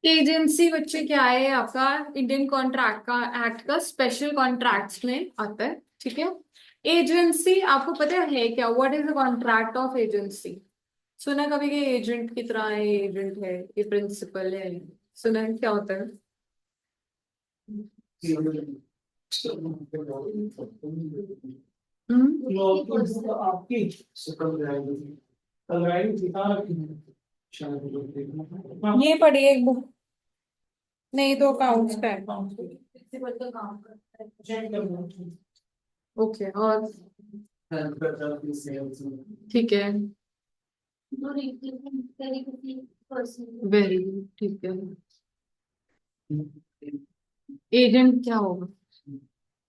Agency बच्चे क्या है आपका? इंडियन कॉन्ट्रैक्ट का एक्ट का स्पेशल कॉन्ट्रैक्ट्स में आता है। ठीक है। एजेंसी आपको पता है क्या? What is the contract of agency? सुना कभी कि एजेंट की तरह है, एजेंट है, ये प्रिंसिपल है? सुना है क्या होता है? आपकी ये पढ़िए एक बुक। नहीं तो अकाउंट्स का है। ओके, और ठीक है। वेरी गुड, ठीक है। एजेंट क्या होगा?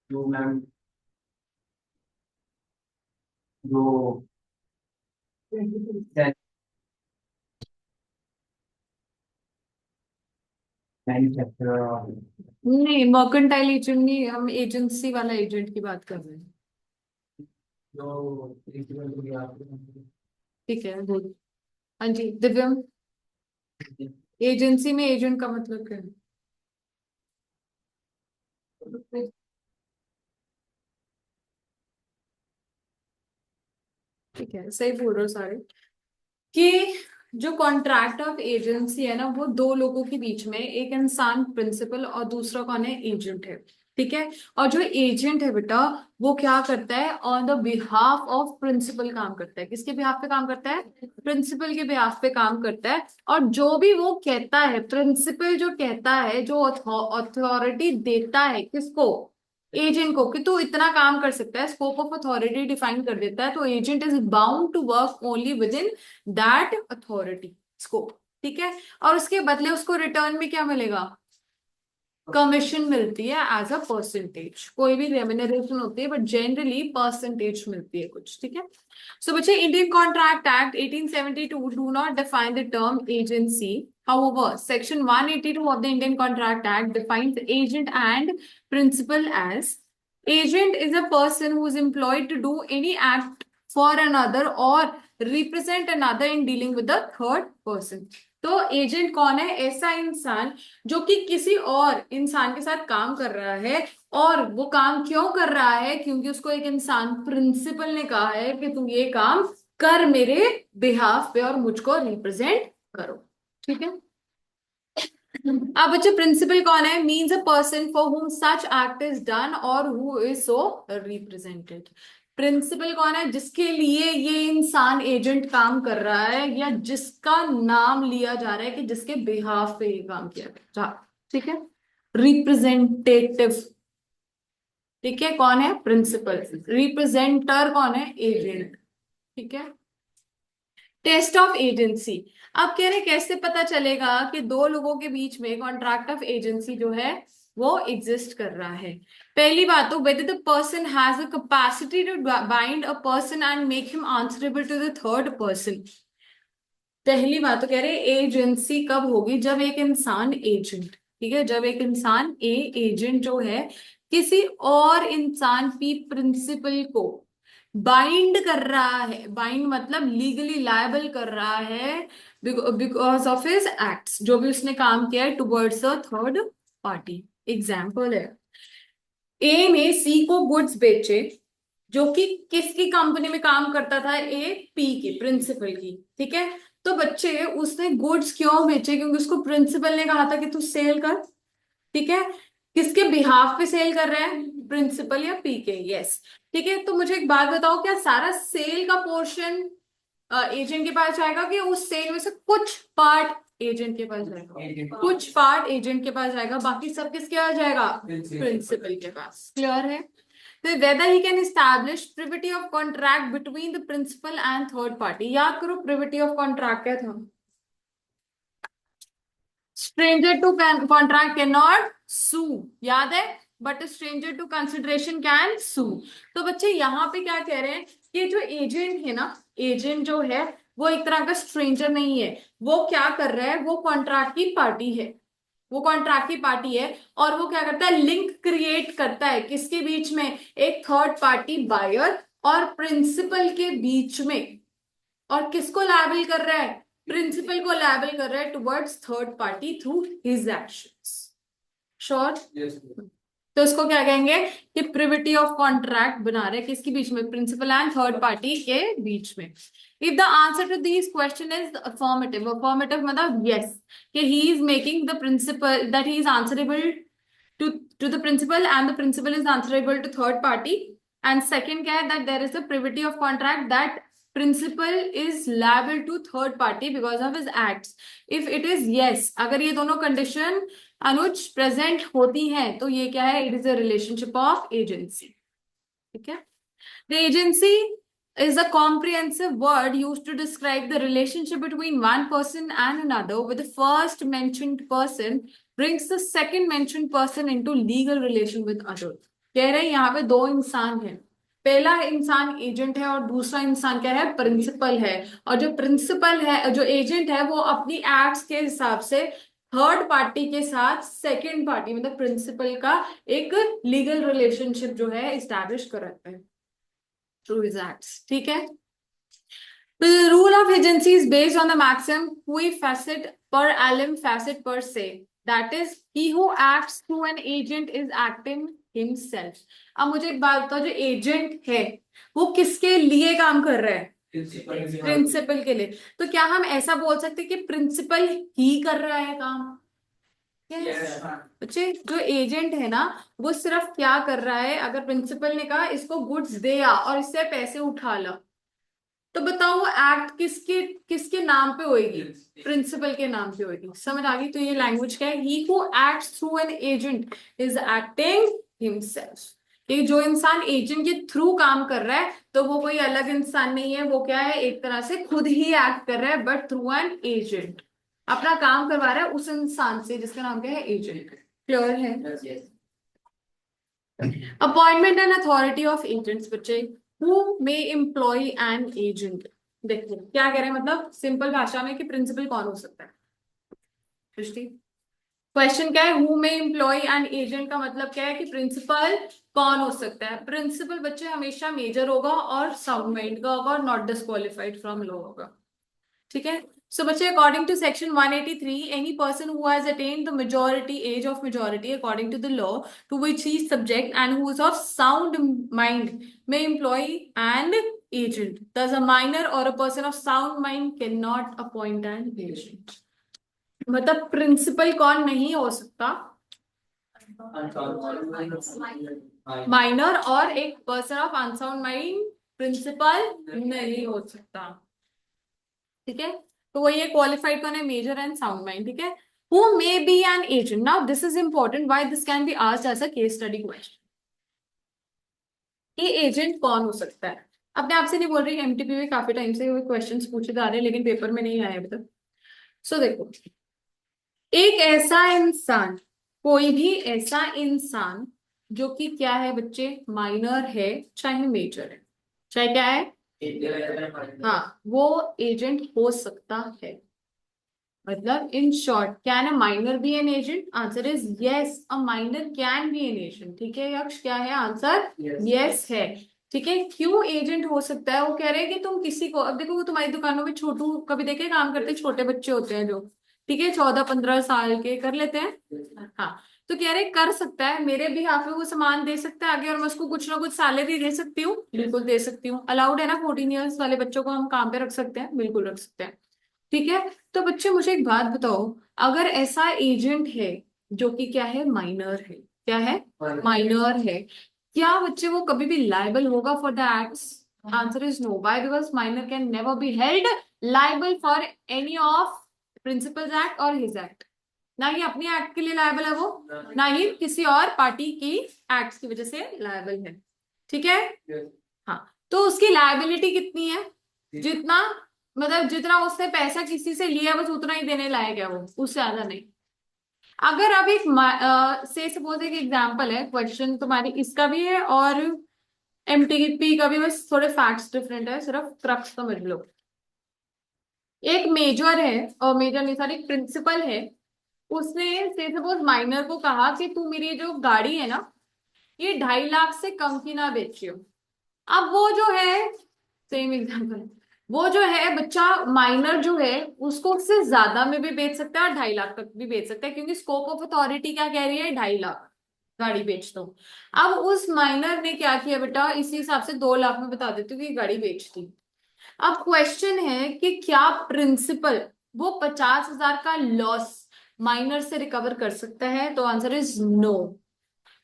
जो मैम जो मैन्युफैक्चरर नहीं, मर्केंटाइल एजेंट नहीं, हम एजेंसी वाला एजेंट की बात कर रहे हैं। जो प्रिंसिपल को आपको ठीक है, गुड। हाँ जी दिव्यम। एजेंसी में एजेंट का मतलब क्या है? ठीक है, सही बोल रहे हो सारे। कि जो कॉन्ट्रैक्ट ऑफ एजेंसी है ना, वो दो लोगों के बीच में, एक इंसान प्रिंसिपल और दूसरा कौन है? एजेंट है। ठीक है। और जो एजेंट है बेटा, वो क्या करता है? On the behalf of principal काम करता है। किसके बिहाफ पे काम करता है? प्रिंसिपल के बिहाफ पे काम करता है। और जो भी वो कहता है, प्रिंसिपल जो कहता है, जो अथॉरिटी देता है किसको? एजेंट को, कि तू इतना काम कर सकता है, स्कोप ऑफ अथॉरिटी डिफाइन कर देता है। तो agent is bound to work only within that authority scope. ठीक है। और उसके बदले उसको रिटर्न में क्या मिलेगा? कमीशन मिलती है एज अ परसेंटेज। कोई भी रेम्युनरेशन होती है, बट जनरली परसेंटेज मिलती है कुछ। ठीक है। सो बच्चे, Indian contract act 1872 do not define the term agency. However, Section 182 of the Indian Contract Act defines agent and principal as: agent is a person who is employed to do any act for another or represent another in dealing with the third person. तो agent कौन है? ऐसा इंसान जो कि किसी और इंसान के साथ काम कर रहा है। और वो काम क्यों कर रहा है? क्योंकि उसको एक इंसान प्रिंसिपल ने कहा है कि तुम ये काम कर मेरे बिहाफ पे और मुझको रिप्रेजेंट करो। ठीक है। अब बच्चे, प्रिंसिपल कौन है? Means a person for whom such act is done और who is so represented. Principal कौन है? जिसके लिए ये इंसान एजेंट काम कर रहा है, या जिसका नाम लिया जा रहा है कि जिसके बिहाफ पे ये काम किया जा। ठीक है। रिप्रेजेंटेटिव, ठीक है, कौन है? प्रिंसिपल। रिप्रेजेंटर कौन है? एजेंट। ठीक है। Test of agency. अब कह रहे कैसे पता चलेगा कि दो लोगों के बीच में कॉन्ट्रैक्ट ऑफ एजेंसी जो है वो एग्जिस्ट कर रहा है? पहली बात तो, whether the person has a capacity to bind a person and make him answerable to the third person। पहली बात तो कह रहे एजेंसी कब होगी? जब एक इंसान एजेंट, ठीक है, जब एक इंसान एजेंट जो है किसी और इंसान की प्रिंसिपल को बाइंड कर रहा है। बाइंड मतलब लीगली लायबल कर रहा है बिकॉज ऑफ हिज एक्ट्स, जो भी उसने काम किया है towards a third party. Example है, ए ने सी को गुड्स बेचे, जो कि किसकी कंपनी में काम करता था? ए पी की, प्रिंसिपल की। ठीक है। तो बच्चे, उसने गुड्स क्यों बेचे? क्योंकि उसको प्रिंसिपल ने कहा था कि तू सेल कर। ठीक है। किसके बिहाफ पे सेल कर रहे हैं? प्रिंसिपल या पी के? यस। ठीक है। तो मुझे एक बात बताओ, क्या सारा सेल का पोर्शन एजेंट के पास जाएगा, कि उस सेल में से कुछ पार्ट एजेंट के पास जाएगा? कुछ पार्ट एजेंट के पास जाएगा, बाकी सब किसके पास जाएगा? प्रिंसिपल के पास। क्लियर है? तो whether he can establish privity of contract between the principal and third party। याद करो, privity of contract क्या था? stranger to contract cannot sue, याद है? But stranger to consideration can sue। तो बच्चे यहाँ पे क्या कह रहे हैं कि जो एजेंट है ना, एजेंट जो है वो एक तरह का स्ट्रेंजर नहीं है। वो क्या कर रहा है? वो कॉन्ट्रैक्ट की पार्टी है। वो कॉन्ट्रैक्ट की पार्टी है। और वो क्या करता है? लिंक क्रिएट करता है किसके बीच में? एक थर्ड पार्टी बायर और प्रिंसिपल के बीच में। और किसको लायबल कर रहा है? प्रिंसिपल को लायबल कर रहा है towards third party through his actions. Sure? तो इसको क्या कहेंगे कि प्रिविटी ऑफ कॉन्ट्रैक्ट बना रहे हैं किसके बीच में, प्रिंसिपल एंड थर्ड पार्टी के बीच में। If the answer to this question is affirmative, affirmative मतलब यस, कि he is making the principal that he is answerable to the principal and the principal is answerable to third party, and second क्या है that there is a privity of contract that principal is liable to third party because of his acts. if it is yes, अगर ये दोनों condition अनुज present होती हैं तो ये क्या है, it is a relationship of agency. ठीक है, the agency is a comprehensive word used to describe the relationship between one person and another, with the first mentioned person brings the second mentioned person into legal relation with other। कह रहे हैं यहाँ पे दो इंसान हैं, पहला इंसान एजेंट है और दूसरा इंसान क्या है, प्रिंसिपल है। और जो प्रिंसिपल है, जो एजेंट है, वो अपनी एक्ट्स के हिसाब से थर्ड पार्टी के साथ सेकेंड पार्टी मतलब प्रिंसिपल का एक लीगल रिलेशनशिप जो है इस्टेब्लिश कराता है थ्रू हिज एक्ट्स। ठीक है, the rule of agency is based on the maxim cui facet per allem facet per se, that is he who acts through an agent is acting himself। अब मुझे एक बात बताओ, जो एजेंट है वो किसके लिए काम कर रहा है, प्रिंसिपल के लिए। तो क्या हम ऐसा बोल सकते कि प्रिंसिपल ही कर रहा है काम? बच्चे जो एजेंट है ना वो सिर्फ क्या कर रहा है, अगर प्रिंसिपल ने कहा इसको गुड्स दे आ और इससे पैसे उठा ला, तो बताओ वो एक्ट किसके किसके नाम पे होएगी, प्रिंसिपल के नाम पे होएगी। समझ आ गई? तो ये लैंग्वेज क्या है, he who acts through an agent is acting himself. कि जो इंसान एजेंट के थ्रू काम कर रहा है तो वो कोई अलग इंसान नहीं है, वो क्या है, एक तरह से खुद ही एक्ट कर रहा है बट थ्रू एन एजेंट, अपना काम करवा रहा है उस इंसान से जिसका नाम क्या है, एजेंट। क्लियर है? Appointment and authority of agents बच्चे, who may employ an agent. देखो क्या कह रहे हैं, मतलब सिंपल भाषा में कि प्रिंसिपल कौन हो सकता है। सृष्टि, क्वेश्चन क्या है, who may employ an agent का मतलब क्या है कि प्रिंसिपल कौन हो सकता है। प्रिंसिपल बच्चे हमेशा मेजर होगा और साउंड माइंड का होगा और नॉट डिस्क्वालिफाइड फ्रॉम लॉ होगा। ठीक है, सो बच्चे according to section 183 any person who has attend the majority age of majority according to the law to which he is subject and who is of sound mind may employ and agent. thus a minor or a person of sound mind cannot appoint an agent। मतलब principal कौन नहीं हो सकता, minor और एक person of unsound mind principal नहीं हो सकता। ठीक है, तो वही है क्वालिफाइड कौन है, मेजर एंड साउंड माइंड। ठीक है, who may be an agent, now this is important, why this can be asked as a case study question. ये एजेंट कौन हो सकता है, अपने आप से नहीं बोल रही, एमटीपी में काफी टाइम से क्वेश्चंस पूछे जा रहे हैं लेकिन पेपर में नहीं आए अभी तक। सो देखो, एक ऐसा इंसान, कोई भी ऐसा इंसान जो कि क्या है बच्चे, माइनर है चाहे मेजर है, चाहे क्या है, हाँ, वो एजेंट हो सकता है। मतलब in short, can a minor be an agent? Answer is yes, a minor can be an agent. ठीक है यक्ष, क्या है आंसर, यस है। ठीक है, क्यों एजेंट हो सकता है, वो कह रहे हैं कि तुम किसी को, अब देखो वो तुम्हारी दुकानों में छोटू कभी देखे काम करते, छोटे बच्चे होते हैं जो, ठीक है, 14-15 साल के, कर लेते हैं, हाँ, तो कह रहे कर सकता है मेरे भी हाथ में वो सामान दे सकता है आगे और मैं उसको कुछ ना कुछ सैलरी दे सकती हूँ, बिल्कुल दे सकती हूँ, अलाउड है ना, 14 ईयर्स वाले बच्चों को हम काम पे रख सकते हैं, बिल्कुल रख सकते हैं। ठीक है, तो बच्चे मुझे एक बात बताओ, अगर ऐसा एजेंट है जो कि क्या है, माइनर है, क्या है, माइनर है, क्या बच्चे वो कभी भी लाइबल होगा for the acts? Answer is no, why, because minor can never be held liable for any of principals act और हिज एक्ट। ना ही अपनी एक्ट के लिए लायबल है वो, ना ही किसी और पार्टी की एक्ट्स की वजह से लायबल है। ठीक है, हाँ, तो उसकी लायबिलिटी कितनी है, जितना, मतलब जितना उसने पैसा किसी से लिया बस उतना ही देने लायक है वो, उससे ज्यादा नहीं। अगर अब एक से सपोज एक एग्जांपल है, क्वेश्चन तुम्हारी इसका भी है और एमटीपी का भी, बस थोड़े फैक्ट्स डिफरेंट है, सिर्फ क्रक्स समझ लो। एक मेजर है, और मेजर नहीं सॉरी प्रिंसिपल है, उसने से सपोज माइनर को कहा कि तू मेरी जो गाड़ी है ना ये 2.5 लाख से कम की ना बेचियो। अब वो जो है, सेम एग्जांपल, वो जो है बच्चा, माइनर जो है उसको उससे ज्यादा में भी बेच सकता है और 2.5 लाख तक भी बेच सकता है, क्योंकि स्कोप ऑफ अथॉरिटी क्या कह रही है, 2.5 लाख गाड़ी बेच दो। अब उस माइनर ने क्या किया बेटा, इसी हिसाब से 2 लाख में बता देती हूँ कि गाड़ी बेच दी। अब क्वेश्चन है कि क्या प्रिंसिपल वो 50,000 का लॉस माइनर से रिकवर कर सकता है, तो आंसर इज नो।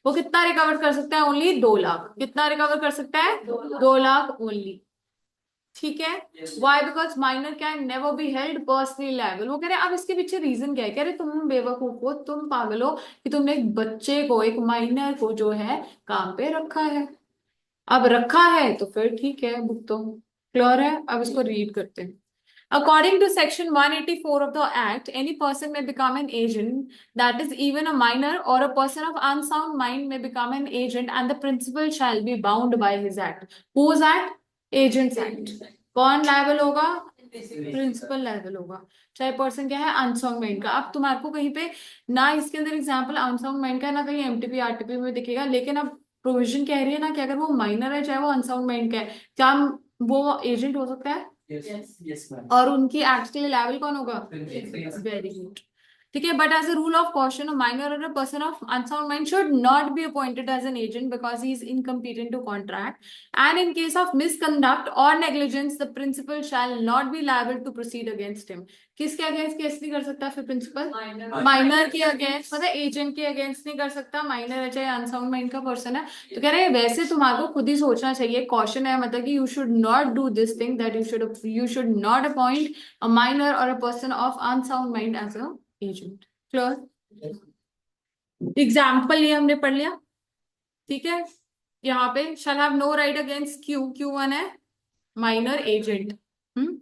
वो कितना रिकवर कर सकता है, ओनली 2 लाख। कितना रिकवर कर सकता है, 2 लाख ओनली। ठीक है। Why, because minor can never be held personally liable. वो कह रहे हैं, अब इसके पीछे रीजन क्या है, कह रहे तुम बेवकूफ हो, तुम पागल हो कि तुमने एक बच्चे को, एक माइनर को जो है काम पे रखा है। अब रखा है तो फिर ठीक है, भुगतो। क्लियर है, अब इसको रीड करते हैं। According to Section 184 of the Act, any person may become an agent, that is, even a minor or a person of unsound mind may become an agent, and the principal shall be bound by his act. Whose act? Agents Act. कौन liable होगा, principal liable होगा। चाहे person क्या है, unsound mind का। अब तुम्हारे को कहीं पे ना इसके अंदर एग्जाम्पल अनसाउंड माइंड का, ना कहीं एमटीपी आरटीपी में दिखेगा, लेकिन अब प्रोविजन कह रही है ना कि अगर वो माइनर है चाहे वो अनसाउंड माइंड का है, क्या वो एजेंट हो सकता है। Yes yes ma'am. और उनकी एक्ट के लिए लायबल कौन होगा, Principal. Very good. ठीक है, but as a rule of caution, minor और person of unsound mind should not be appointed as an agent because he is incompetent to contract, and in case of misconduct और negligence the principal shall not be liable to proceed against him. किसके against case नहीं कर सकता फिर principal, minor के against, मतलब agent के against नहीं कर सकता, माइनर है चाहे अनसाउंड माइंड का पर्सन है। तो कह रहे हैं वैसे तुम्हारे को खुद ही सोचना चाहिए, कॉशन है मतलब कि you should not do this thing, that you should not appoint a minor or a person of unsound mind as a agent. Clear. Example ये हमने पढ़ लिया। ठीक है, यहाँ पे shall have no right against Q, Q1 है minor agent,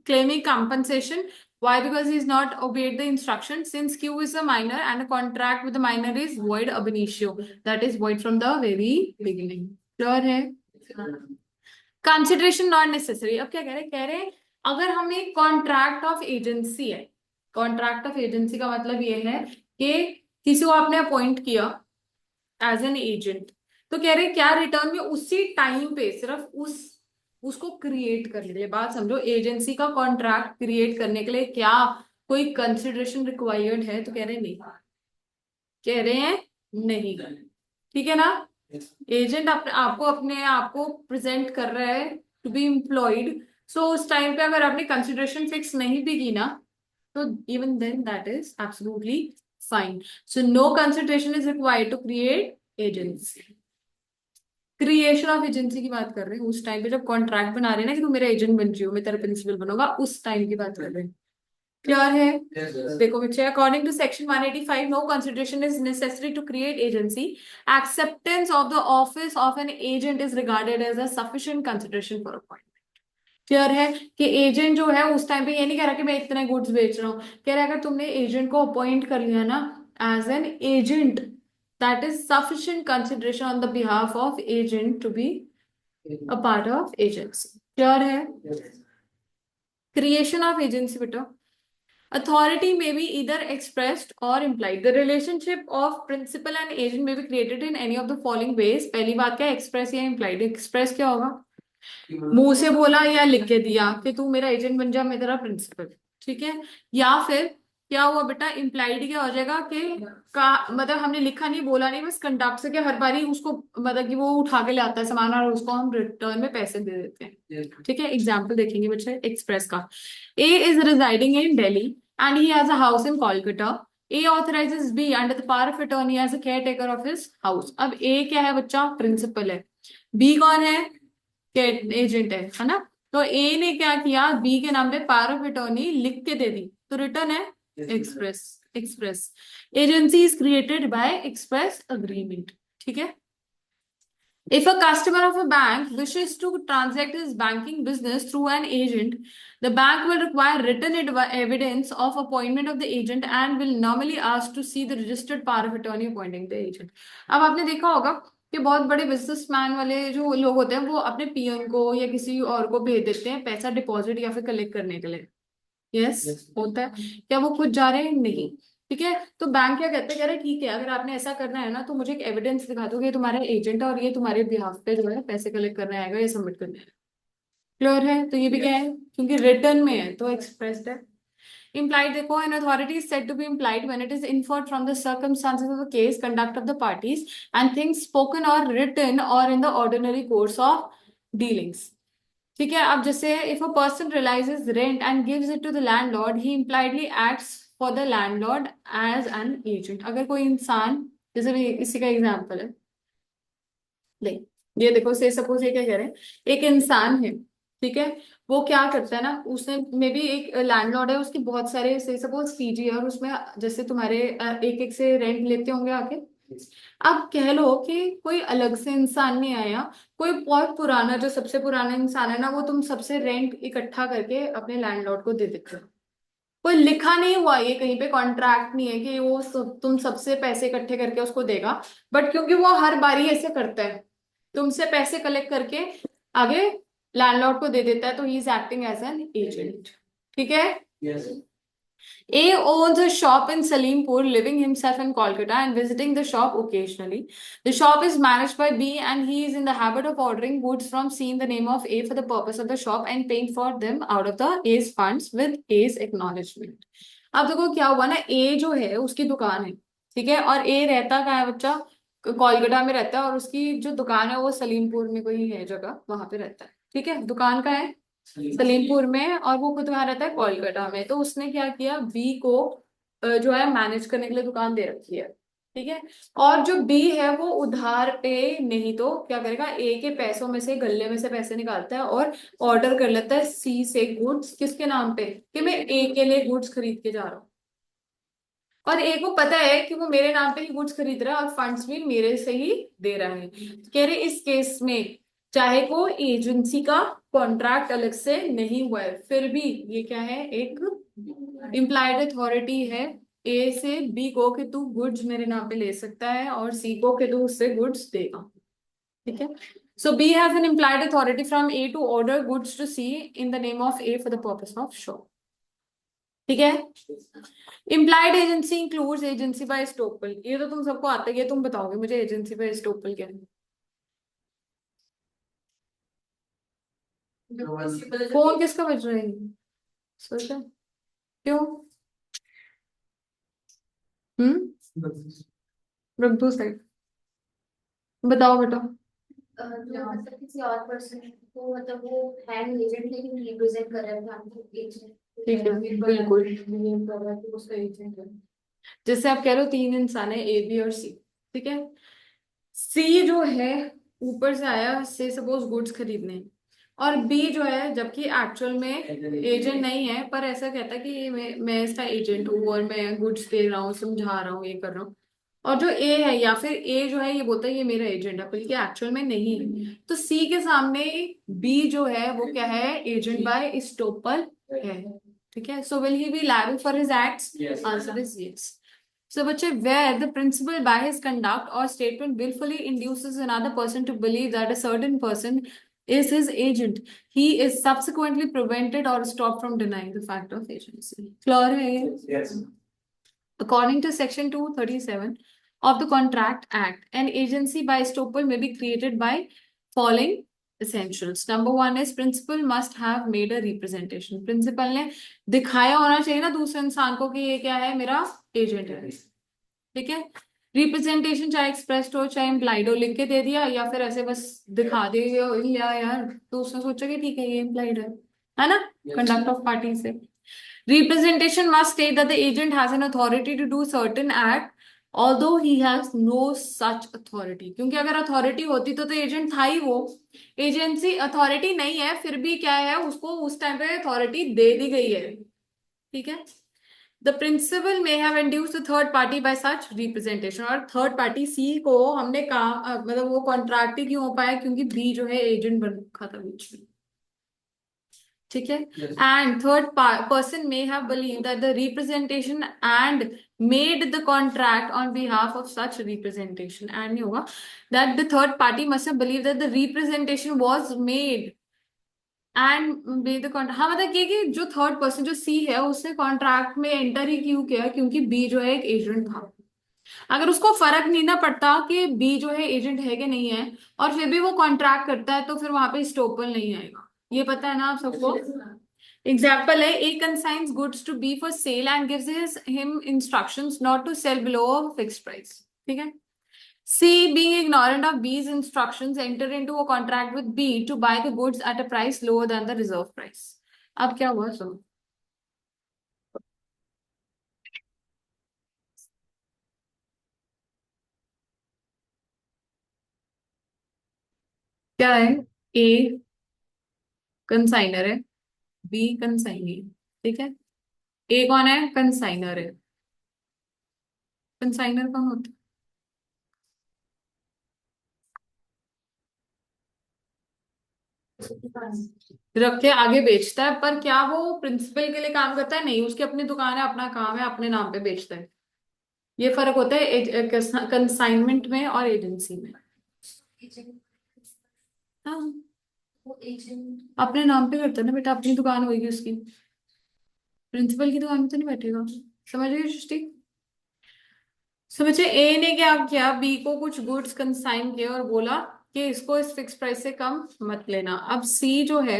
claiming compensation. Why? Because he is not obeyed the instruction. Since Q is a minor and a contract with the minor is void ab initio, that is void from the very beginning. Clear है। Consideration not necessary. अब क्या कह रहे हैं, कह रहे हैं अगर हमें कॉन्ट्रैक्ट ऑफ एजेंसी है, कॉन्ट्रैक्ट ऑफ एजेंसी का मतलब ये है कि किसी को आपने अपॉइंट किया एज एन एजेंट, तो कह रहे हैं क्या रिटर्न में उसी टाइम पे सिर्फ उसको क्रिएट करने के लिए, बात समझो, एजेंसी का कॉन्ट्रैक्ट क्रिएट करने के लिए क्या कोई कंसिडरेशन रिक्वायर्ड है, तो कह रहे हैं नहीं, कह रहे हैं नहीं। ठीक है ना। एजेंट आपको अपने आप को प्रेजेंट कर रहा है टू बी एम्प्लॉयड, सो उस टाइम पे अगर आपने कंसिडरेशन फिक्स नहीं भी की ना, तो even then that is absolutely fine. So no consideration is required to create agency. Creation of agency की बात कर रहे हैं उस टाइम पे जब कॉन्ट्रैक्ट बना रहे हैं ना कि तू मेरा एजेंट बन जियो, मैं तेरा प्रिंसिपल बनूंगा, उस टाइम की बात कर रहे हैं। क्लियर है। देखो बच्चे, according to section 185 no consideration is necessary to create agency. Acceptance of the office of an agent is regarded as a sufficient consideration for appointment. Clear है कि एजेंट जो है उस टाइम पे ये नहीं कह रहा कि मैं इतने गुड्स बेच रहा हूँ, कह रहा है अगर तुमने एजेंट को अपॉइंट कर लिया ना as an agent, that is sufficient consideration on the behalf of agent to be a part of agency. Clear है। क्रिएशन ऑफ एजेंसी बेटा, authority may be either expressed or implied. The relationship of principal and agent may be created in any of the following ways. पहली बात क्या है, express या implied। express क्या होगा, मुंह से बोला या लिख के दिया कि तू मेरा एजेंट बन जा, मैं तेरा प्रिंसिपल। ठीक है। या फिर क्या हुआ बेटा, इम्प्लाइड क्या हो जाएगा कि का मतलब हमने लिखा नहीं बोला नहीं, बस कंडक्ट से क्या हर बारी उसको मतलब कि वो उठा के ले आता है सामान और उसको हम रिटर्न में पैसे दे देते हैं। ठीक है, एग्जाम्पल देखेंगे बच्चे एक्सप्रेस का। A is residing in Delhi and he has a house in Kolkata. A authorises B under the power of attorney as a caretaker of his house. अब ए क्या है बच्चा, प्रिंसिपल है। बी कौन है, एजेंट है ना। तो ए ने क्या किया, बी के नाम पे पावर ऑफ अटॉर्नी लिख के दे दी, तो रिटर्न है express. Express agency is created by express agreement. ठीक है। If a customer of a bank wishes to transact his banking business through an agent, the bank will require written evidence of appointment of the agent and will normally ask to see the registered power of attorney appointing the agent. अब आपने देखा होगा कि बहुत बड़े businessman वाले जो लोग होते हैं वो अपने पीएम को या किसी और को भेज देते हैं पैसा डिपॉजिट या फिर कलेक्ट करने के लिए। यस, होता है। क्या वो खुद जा रहे हैं, नहीं। ठीक है, तो बैंक क्या कहते हैं, कह रहे हैं ठीक है अगर आपने ऐसा करना है ना तो मुझे एक एविडेंस दिखा दो कि ये तुम्हारा एजेंट है और ये तुम्हारे बिहाफ पे जो है पैसे कलेक्ट करने आएगा या सबमिट करने आएगा। क्लियर है? तो ये भी क्या है, क्योंकि रिटर्न में है तो एक्सप्रेस्ड है। Implied, देखो, an authority is said to be implied when it is inferred from the circumstances of the case, conduct of the parties, and things spoken or written or in the ordinary course of dealings. ठीक है, अब जैसे if a person realizes rent and gives it to the landlord, he impliedly acts for the landlord as an agent. अगर कोई इंसान, जैसे भी इसी का एग्जांपल है, ले, ये देखो, से सपोज ये क्या कह रहे हैं, एक इंसान है, ठीक है, वो क्या करता है ना, उसने मे बी एक लैंडलॉर्ड है, उसकी बहुत सारे से सपोज पीजी है, और उसमें जैसे तुम्हारे एक एक से रेंट लेते होंगे आके। अब कह लो कि कोई अलग से इंसान नहीं आया, कोई बहुत पुराना, जो सबसे पुराना इंसान है ना, वो तुम सबसे रेंट इकट्ठा करके अपने लैंडलॉर्ड को दे देते हो। कोई लिखा नहीं हुआ, ये कहीं पे कॉन्ट्रैक्ट नहीं है कि वो तुम सबसे पैसे इकट्ठे करके उसको देगा, बट क्योंकि वो हर बारी ऐसे करता है, तुमसे पैसे कलेक्ट करके आगे लैंडलॉर्ड को दे देता है, तो he is acting as an agent. ठीक है। Yes. A owns a shop in Salimpur, living himself in Kolkata and visiting the shop occasionally. The shop is managed by B and he is in the habit of ordering goods from C in the name of A for the purpose of the shop and paying for them out of the A's funds with A's acknowledgement. अब देखो क्या हुआ ना, A जो है उसकी दुकान है, ठीक है, और A रहता कहाँ है बच्चा, कोलकाता में रहता है, और उसकी जो दुकान है वो सलीमपुर में कोई है जगह, वहां पे रहता है। ठीक है, दुकान का है सलीमपुर में, और वो खुद कहाँ रहता है, कोलकाता में। तो उसने क्या किया, बी को जो है मैनेज करने के लिए दुकान दे रखी है। ठीक है, और जो बी है वो उधार पे नहीं तो क्या करेगा, ए के पैसों में से, गल्ले में से पैसे निकालता है और ऑर्डर कर लेता है सी से गुड्स, किसके नाम पे, कि मैं ए के लिए गुड्स खरीद के जा रहा हूँ, और ए को पता है कि वो मेरे नाम पे ही गुड्स खरीद रहा है और फंड्स भी मेरे से ही दे रहा है। तो कह रहे इस केस में चाहे को एजेंसी का कॉन्ट्रैक्ट अलग से नहीं हुआ है, फिर भी ये क्या है, एक इम्प्लाइड अथॉरिटी है ए से बी को कि तू गुड्स मेरे नाम पे ले सकता है, और सी को कि तू उससे गुड्स देगा। ठीक है, so B has an implied authority from A to order goods to C in the name of A for the purpose of show. ठीक है, implied agency includes agency by estoppel, ये तो तुम सबको आता है, ये तुम बताओगे मुझे एजेंसी बाय एस्टोपल क्या है। फोन किसका बज रहा है, सोचा क्यों? हम्म, रख दो साइड, बताओ बेटा। जो मतलब किसी और पर्सन को, मतलब वो है एजेंट लेकिन रिप्रेजेंट कर रहा है हमको एजेंट। ठीक है, बिल्कुल, उसका एजेंट है। जैसे आप कह रहे हो तीन इंसान है, ए बी और सी, ठीक है, सी जो है ऊपर से आया से सपोज गुड्स खरीदने, और बी जो है जबकि एक्चुअल में एजेंट नहीं है, पर ऐसा कहता है कि मैं इसका एजेंट हूँ और मैं गुड्स दे रहा हूँ, समझा रहा हूँ, ये कर रहा हूँ। और जो ए है या फिर ए जो है ये बोलता है ये मेरा एजेंट है, बल्कि एक्चुअल में नहीं है, तो सी के सामने बी जो है वो क्या है, एजेंट बाय इस्टोपल है। ठीक है, so will he B liable for his acts? Answer is yes. So, बच्चे, where the principal by his conduct or statement willfully induces another person to believe that a certain person is his agent, he is subsequently prevented or stopped from denying the fact of agency. Clear है ये? Yes. According to Section 237 of the Contract Act, an agency by estoppel may be created by following essentials. Number one is principal must have made a representation. Principal ने दिखाया होना चाहिए ना दूसरे इंसान को कि ये क्या है, मेरा एजेंट है। ठीक है, रिप्रेजेंटेशन चाहे एक्सप्रेस्ड हो चाहे इम्प्लाइड हो, लिख के दे दिया या फिर ऐसे बस दिखा दे या यार, तो उसने सोचा कि ठीक है ये इम्प्लाइड है ना, कंडक्ट ऑफ पार्टी से। Representation must state that the agent has an authority to do certain act, although he has no such authority. क्योंकि अगर अथॉरिटी होती तो एजेंट था ही वो, एजेंसी अथॉरिटी नहीं है, फिर भी क्या है, उसको उस टाइम पे अथॉरिटी दे दी गई है। ठीक है, the principal may have induced the third party by such representation, और थर्ड पार्टी सी को हमने कहा, मतलब वो कॉन्ट्रैक्ट ही क्यों हो पाया, क्योंकि बी जो है एजेंट बन रखा था बीच में। ठीक है, and third person may have believe that the representation and made the contract on behalf of such representation, and नहीं होगा, that the third party must have believe that the representation was made and made the contract. हाँ, मतलब कि जो third person जो सी है उसने contract में एंटर ही क्यों किया, क्योंकि बी जो है एक एजेंट था। अगर उसको फर्क नहीं ना पड़ता कि बी जो है एजेंट है कि नहीं है, और फिर भी वो कॉन्ट्रैक्ट करता है, तो फिर वहां पे स्टोपल नहीं आएगा। ये पता है ना आप सबको? एग्जाम्पल है, A consigns goods to B for sale and gives him instructions not to sell below a fixed price. ठीक है। C, being ignorant of B's instructions, enter into a contract with B to buy the goods at a price lower than the reserve price. अब क्या हुआ सुनो। क्या है? A consignor है, B consignee. ठीक है। A कौन है? कंसाइनर है। कंसाइनर कौन होता है? रख के आगे बेचता है, पर क्या वो प्रिंसिपल के लिए काम करता है? नहीं, उसकी अपनी दुकान है, अपना काम है, अपने नाम पे बेचता है। ये फर्क होता है कंसाइनमेंट में और एजेंसी में। एजेंट, हाँ, वो एजेंट। अपने नाम पे करता है ना बेटा, अपनी दुकान होगी उसकी, प्रिंसिपल की दुकान में तो नहीं बैठेगा। समझ गए सृष्टि? समझे? ए ने क्या किया, बी को कुछ गुड्स कंसाइन किया और बोला कि इसको इस फिक्स प्राइस से कम मत लेना। अब सी जो है,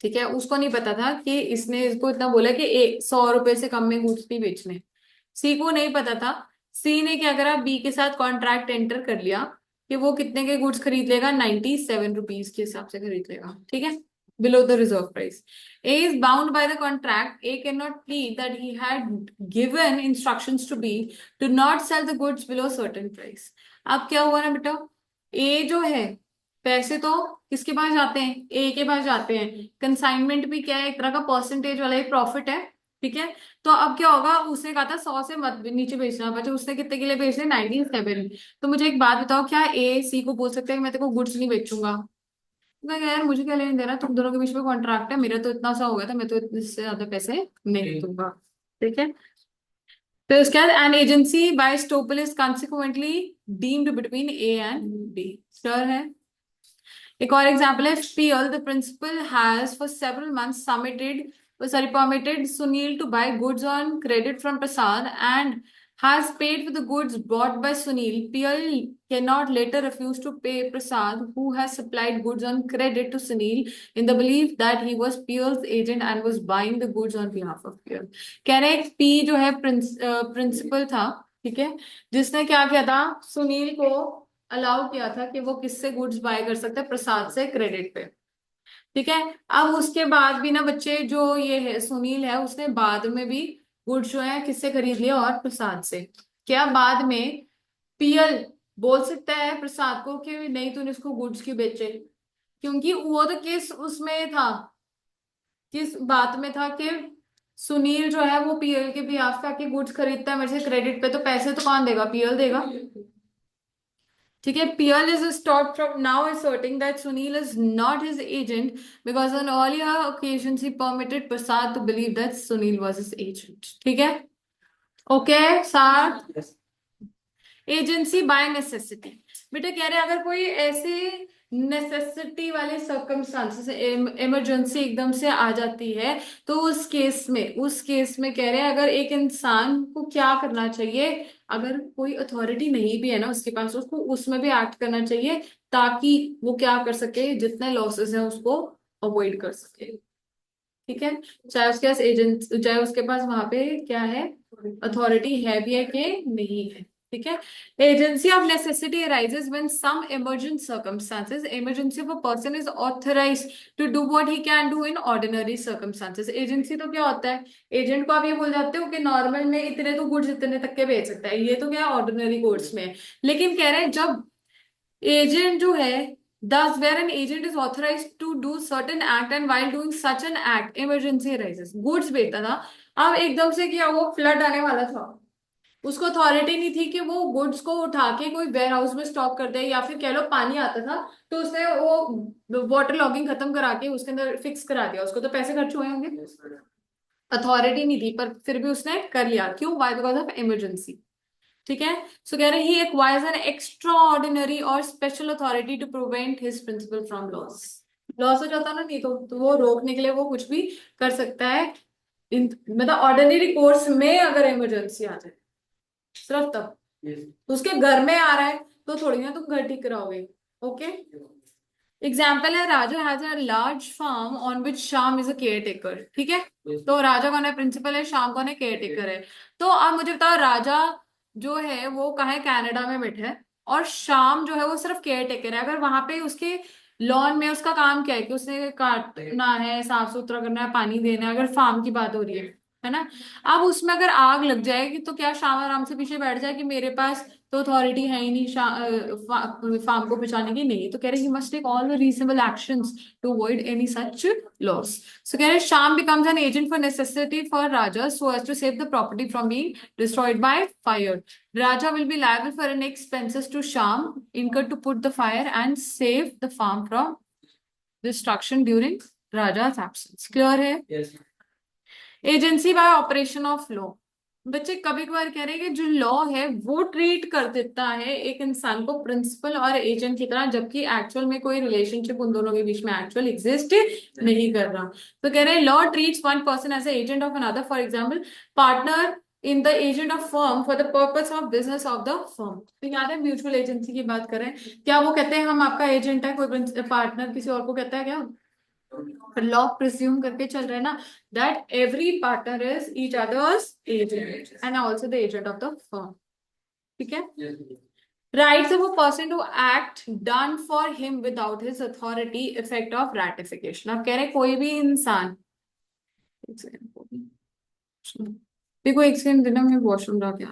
ठीक है, उसको नहीं पता था कि इसने इसको इतना बोला कि 100 रुपए से कम में गुड्स नहीं बेचने। सी को नहीं पता था। सी ने क्या करा, बी के साथ कॉन्ट्रैक्ट एंटर कर लिया कि वो कितने के गुड्स खरीद लेगा, 97 रुपीज के हिसाब से खरीद लेगा। ठीक है, below the reserve price. A is bound by the contract. A can not plead that he had given instructions to be to not sell the goods below certain price. अब क्या हुआ ना बेटा, ए जो है, पैसे तो किसके पास जाते हैं? ए के पास जाते हैं। कंसाइनमेंट भी क्या है, एक तरह का परसेंटेज वाला ही प्रॉफिट है। ठीक है। तो अब क्या होगा, उसने कहा था 100 से मत नीचे बेचना, बच्चे उसने कितने के लिए बेचने, 97। तो मुझे एक बात बताओ, क्या ए सी को बोल सकते हैं कि मैं तेरे को गुड्स नहीं बेचूंगा? मैं कहा, यार मुझे क्या लेने देना, तुम दोनों के बीच में कॉन्ट्रैक्ट है, मेरा तो इतना सा हो गया था, मैं तो इससे ज्यादा पैसे नहीं दूंगा। ठीक है। तो उसके बाद an agency by estoppel is consequently deemed between A and B. Sure है? एक और एग्जाम्पल है, Spiel, the principal has for several months permitted Sunil to buy goods on credit from Prasad and has paid for the goods bought by Sunil. Pial cannot later refuse to pay Prasad, who has supplied goods on credit to Sunil in the belief that he was Pial's agent and was buying the goods on behalf of Pial. कह रहे हैं P जो है principal था, ठीक है, जिसने क्या किया था, सुनील को अलाउ किया था कि वो किससे गुड्स बाय कर सकते हैं, प्रसाद से क्रेडिट पे। ठीक है। अब उसके बाद भी ना बच्चे, जो ये है सुनील है, उसने बाद में भी गुड्स जो है किससे खरीद लिया, और प्रसाद से। क्या बाद में पीएल बोल सकता है प्रसाद को कि नहीं तूने इसको गुड्स क्यों बेचे? क्योंकि वो तो केस उसमें था, किस बात में था कि सुनील जो है वो पीएल के बिहाफ पे आके गुड्स खरीदता है मेरे से क्रेडिट पे, तो पैसे तो कौन देगा, पीएल देगा। ठीक है। Pial is stopped from now asserting that Sunil is not his agent because on earlier occasions he permitted Prasad to believe that Sunil was his agent. ठीक है। ओके साथ। Yes. Agency bye necessity. बेटा कह रहे हैं अगर कोई ऐसे नेसेसिटी वाले सर्कमस्टांसेस, इमरजेंसी एकदम से आ जाती है, तो उस केस में कह रहे हैं अगर एक इंसान को क्या करना चाहिए, अगर कोई अथॉरिटी नहीं भी है ना उसके पास, उसको उसमें भी एक्ट करना चाहिए, ताकि वो क्या कर सके, जितने लॉसेस हैं उसको अवॉइड कर सके। ठीक है। चाहे उसके पास एजेंट, चाहे उसके पास वहां पे क्या है, अथॉरिटी है भी है कि नहीं है। ठीक है। Agency of necessity arises when some emergent circumstances, emergency of a person is authorized to do what he can do in ordinary circumstances। Agency तो क्या होता है, एजेंट को आप ये बोल जाते हो कि नॉर्मल में इतने तो गुड्स इतने तक के बेच सकता है, ये तो क्या ऑर्डिनरी कोर्स में है। लेकिन कह रहे हैं जब एजेंट जो है, thus where an agent is authorized to do certain act and while doing such an act emergency arises। Goods बेचता था, अब एकदम से क्या, वो फ्लड आने वाला था, उसको अथॉरिटी नहीं थी कि वो गुड्स को उठा के कोई वेयर हाउस में स्टॉक कर दे, या फिर कह लो पानी आता था तो उसने वो वाटर लॉगिंग खत्म करा के उसके अंदर फिक्स करा दिया, उसको तो पैसे खर्च हुए होंगे। Yes, madam. अथॉरिटी नहीं थी पर फिर भी उसने कर लिया, क्यों, वाई, बिकॉज ऑफ इमरजेंसी। ठीक है। सो कह रहे he acquires an extra ordinary और special authority to prevent his principal from loss. Loss हो जाता ना, नहीं तो वो रोकने के लिए वो कुछ भी कर सकता है, मतलब ऑर्डिनरी कोर्स में अगर इमरजेंसी आ जाए, सिर्फ तब। Yes. तो उसके घर में आ रहा है तो थोड़ी ना तुम घर ठीक कराओगे। ओके। एग्जाम्पल है, Raja has a large farm on which Shyam is a caretaker, ठीक है। तो राजा कौन है, प्रिंसिपल है, श्याम कौन है, केयर टेकर है। तो अब मुझे बताओ, राजा जो है वो कहाँ है, कनाडा में बैठा है, और श्याम जो है वो सिर्फ केयर टेकर है। अगर वहां पे उसके लॉन में उसका काम क्या है कि उसे काटना है, साफ सुथरा करना है, पानी देना है, अगर फार्म की बात हो रही है ना। अब उसमें अगर आग लग जाएगी तो क्या श्याम आराम से पीछे बैठ जाए कि मेरे पास तो अथॉरिटी है ही नहीं फार्म को बचाने की? नहीं, तो कह रहे he must take all the reasonable actions to avoid any such loss. So कह रहे Shyam becomes an agent for necessity for Raja so as to save the property from being destroyed by fire. Raja will be liable for any expenses to Sham incurred to put the fire and save the farm from destruction during Raja's absence. Clear है? Yes. Agency bye operation of law. बच्चे कभी कभार कह रहे हैं कि जो law है वो ट्रीट कर देता है एक इंसान को प्रिंसिपल और एजेंट की तरह, जबकि एक्चुअल में कोई रिलेशनशिप उन दोनों के बीच में एक्चुअल एग्जिस्ट नहीं कर रहा। तो कह रहे हैं law treats one person as agent of another, for example partner in the agent of firm for the purpose of business of the firm. तो याद है म्यूचुअल एजेंसी की बात करें, क्या वो कहते हैं हम आपका एजेंट है, कोई पार्टनर किसी और को कहता है क्या? लॉ प्रिज्यूम करके चल रहे हैं ना, that every partner is each other's agent and also the agent of the firm, ठीक है। Yes. Rights of a person to act done for him without his authority effect of ratification. अब कह रहे कोई भी इंसान, एक सेकंड, देखो एक सेकंड देना, मैं वॉशरूम जाके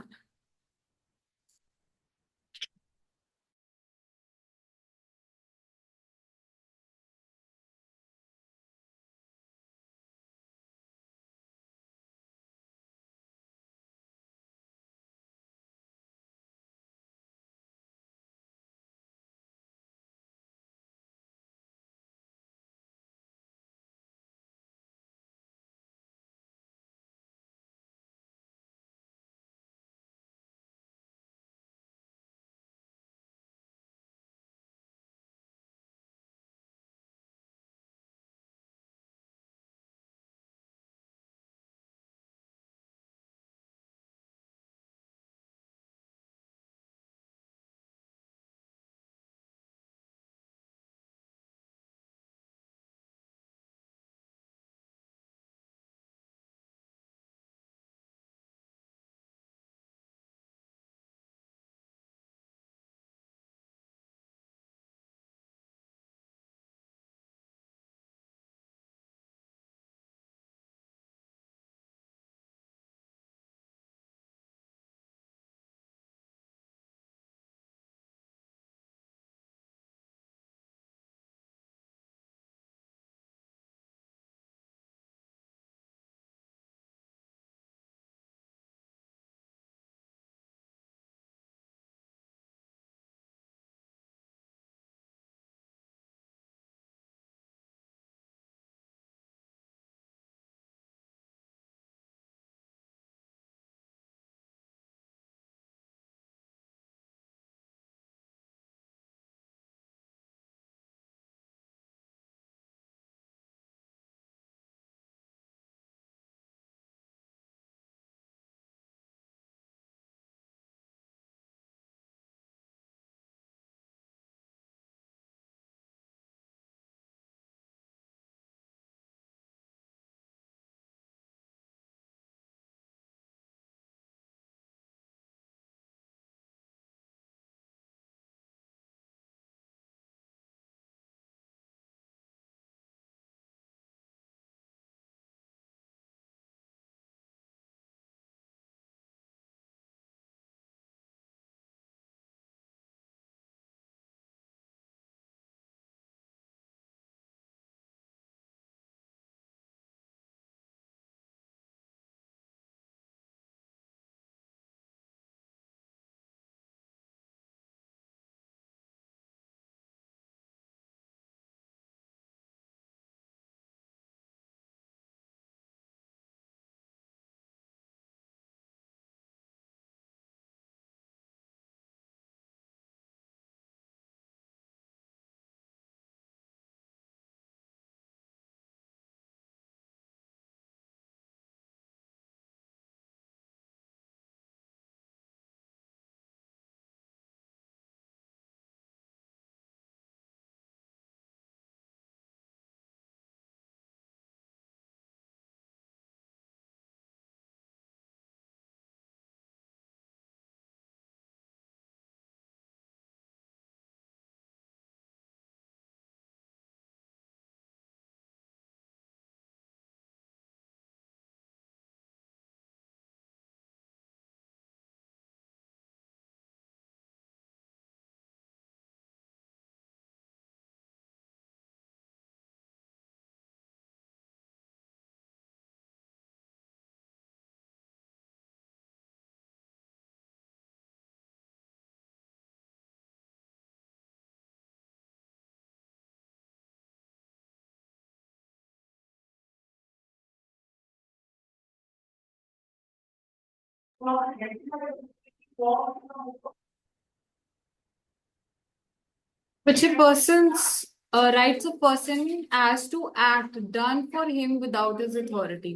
Which a person's rights of person as to act done for him without his authority.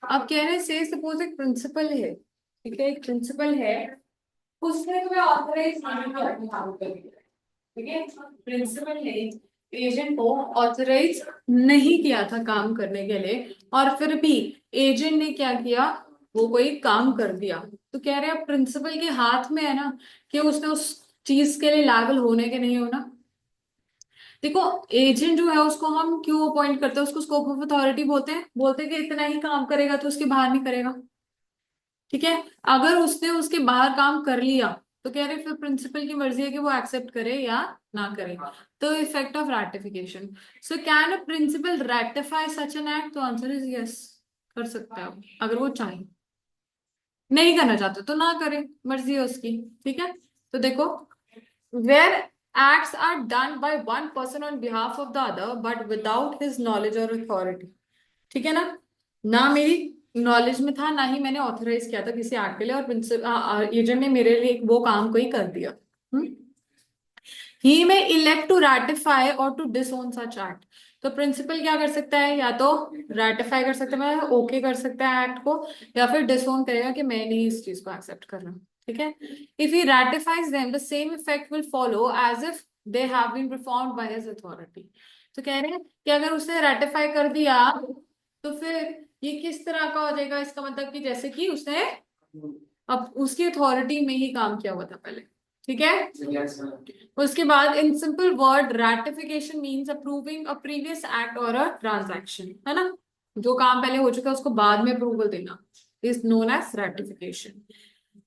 अब कह रहे से सपोज एक प्रिंसिपल है, ठीक है, एक प्रिंसिपल है, उसने तुम्हें ऑथराइज नहीं किया अपने काम करने के लिए, ठीक है, प्रिंसिपल ने एजेंट को ऑथराइज नहीं किया था काम करने के लिए, और फिर भी एजेंट ने क्या किया, वो कोई काम कर दिया, तो कह रहे हैं प्रिंसिपल के हाथ में है ना कि उसने उस चीज के लिए लायबल होने के नहीं होना। देखो, एजेंट जो है उसको हम क्यों अपॉइंट करते हैं, उसको स्कोप ऑफ अथॉरिटी बोलते हैं कि इतना ही काम करेगा तो उसके बाहर नहीं करेगा, ठीक है। अगर उसने उसके बाहर काम कर लिया तो कह रहे फिर प्रिंसिपल की मर्जी है कि वो एक्सेप्ट करे या ना करे। तो effect of ratification, so can a principal ratify such an act, तो आंसर इज यस, कर सकता है अगर वो चाहे, नहीं करना चाहते तो ना करे, मर्जी है उसकी, ठीक है। तो देखो, where acts are done by one person on behalf of the other but without his knowledge or authority, ठीक है ना, ना मेरी नॉलेज में था ना ही मैंने ऑथराइज किया था किसी एक्ट के लिए, और प्रिंसिपल एजेंट ने मेरे लिए वो काम कोई कर दिया, ही में इलेक्ट टू रैटिफाई और टू डिसोन सच एक्ट। तो प्रिंसिपल क्या कर सकता है, या तो रैटिफाई कर सकता है, मैं ओके कर सकता है एक्ट को, या फिर डिसोन करेगा कि मैं नहीं इस चीज को एक्सेप्ट कर रहा हूँ, ठीक है। If he ratifies them the same effect will follow as if they have been performed by his authority. तो कह रहे हैं कि अगर उसने रैटिफाई कर दिया तो फिर ये किस तरह का हो जाएगा, इसका मतलब कि जैसे कि उसने अब उसकी अथॉरिटी में ही काम किया हुआ था पहले, ठीक है। उसके बाद in simple word ratification means approving a previous act और अ ट्रांजैक्शन, है ना, जो काम पहले हो चुका है उसको बाद में अप्रूवल देना इज नोन एज रैटिफिकेशन,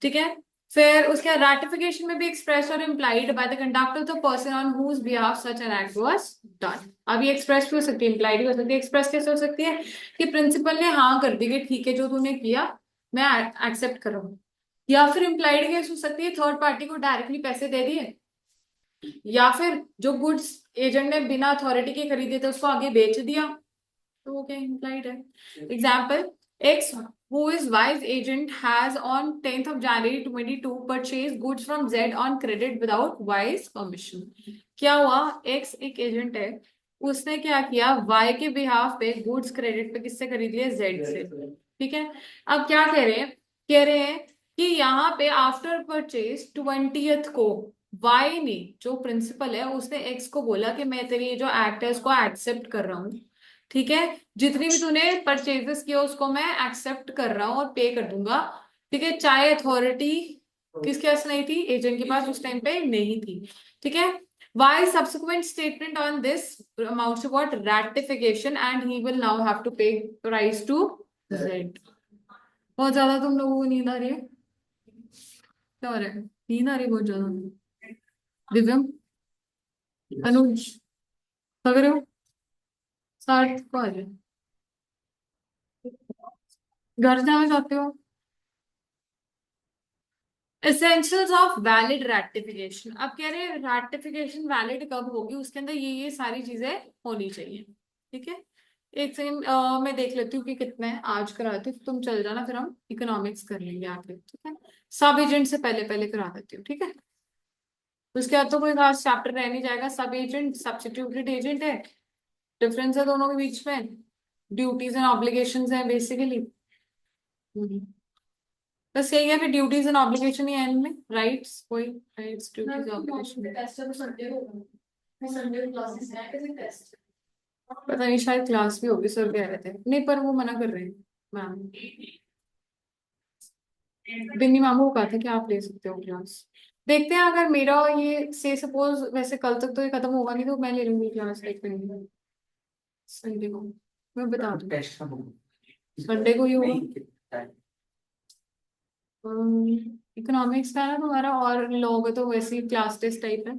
ठीक है। फिर उसके रैटिफिकेशन में भी एक्सप्रेस और implied by the conduct of the person on whose behalf such an act was done. अब ये एक्सप्रेस भी हो सकती है, इम्प्लाइड भी हो सकती है। एक्सप्रेस कैसे हो सकती है कि प्रिंसिपल ने हाँ कर दी कि ठीक है जो तूने किया मैं एक्सेप्ट कर रहा हूँ, या फिर इम्प्लाइड केस हो सकती है थर्ड पार्टी को डायरेक्टली पैसे दे दिए, या फिर जो गुड्स एजेंट ने बिना अथॉरिटी के खरीदे थे उसको आगे बेच दिया, तो वो क्या इम्प्लाइड है। Example, x who is Y's agent has on 10th of January 22 purchased goods from Z on credit without Y's permission। क्या हुआ, X एक एजेंट है, उसने क्या किया, Y के बिहाफ पे गुड्स क्रेडिट पे किससे खरीद लिया, Z से, ठीक है। अब क्या कह रहे हैं कि यहाँ पे आफ्टर परचेज 20th को Y ने, जो प्रिंसिपल है, उसने X को बोला कि मैं तेरी ये जो एक्ट है उसको एक्सेप्ट कर रहा हूँ, ठीक है, जितनी भी तूने परचेजेस किया उसको मैं एक्सेप्ट कर रहा हूँ और पे कर दूंगा, ठीक है, चाहे अथॉरिटी किसके पास नहीं थी, एजेंट के पास उस टाइम पे नहीं थी, ठीक है। Y subsequent statement on this amount to what, ratification, and he will now have to pay price to Z. बहुत ज्यादा तुम लोगों को नींद आ रही है, क्या हो रहा है, नींद आ रही है बहुत ज्यादा। दिव्यम, अनुज, लग रहे हो, साथ को आ जाए, घर जाना चाहते हो। एसेंशियल्स ऑफ वैलिड रैटिफिकेशन, अब कह रहे हैं रैटिफिकेशन वैलिड कब होगी, उसके अंदर ये सारी चीजें होनी चाहिए, ठीक है। एक सेकंड मैं देख लेती हूँ कि कितने हैं आज कराती हूँ, तुम चल जाना, फिर हम इकोनॉमिक्स कर लेंगे आगे, ठीक है। सब एजेंट से पहले पहले करा देती हूँ, ठीक है। उसके बाद तो कोई खास चैप्टर रह नहीं जाएगा, सब एजेंट सब्स्टिट्यूटेड एजेंट है, डिफरेंस है दोनों के बीच में, ड्यूटीज एंड ऑब्लिगेशंस है बेसिकली, बस यही है, फिर ड्यूटीज एंड ऑब्लिगेशन ही है इनमें, राइट्स कोई, राइट्स ड्यूटीज ऑब्लिगेशन, पता नहीं शायद क्लास भी होगी, सर कह रहे थे, नहीं पर वो मना कर रहे हैं मैम, बिन्नी मैम को कहा था कि आप ले सकते हो क्लास। देखते हैं अगर मेरा ये से सपोज, वैसे कल तक तो ये खत्म होगा नहीं तो मैं ले लूंगी क्लास, एक मिनट संडे को, मैं बता दूँ टेस्ट का बुक संडे को ही होगा। इकोनॉमिक्स का है ना तुम्हारा, और लोग तो वैसे ही क्लास टेस्ट टाइप है।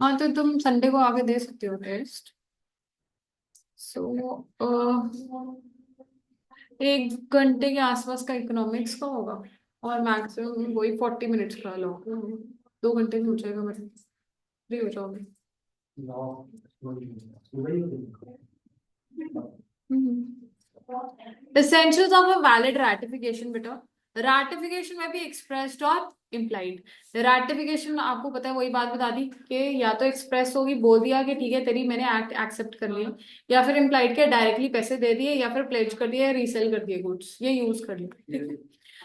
हाँ तो तुम संडे को आके दे सकते हो टेस्ट। सो एक घंटे के आसपास का इकोनॉमिक्स का होगा, और मैक्सिमम वही 40 मिनट्स का लो, 2 घंटे में हो जाएगा, मतलब फ्री हो जाओगे। Essentials of a valid ratification बेटा, ratification में भी expressed और implied। ratification आपको पता है, वही बात बता दी कि या तो express होगी, बोल दिया कि ठीक है तेरी मैंने एक्ट एक्सेप्ट कर लिया, या फिर implied के डायरेक्टली पैसे दे दिए, या फिर प्लेज कर दिया, रीसेल कर दिए गुड्स, ये यूज कर लिया।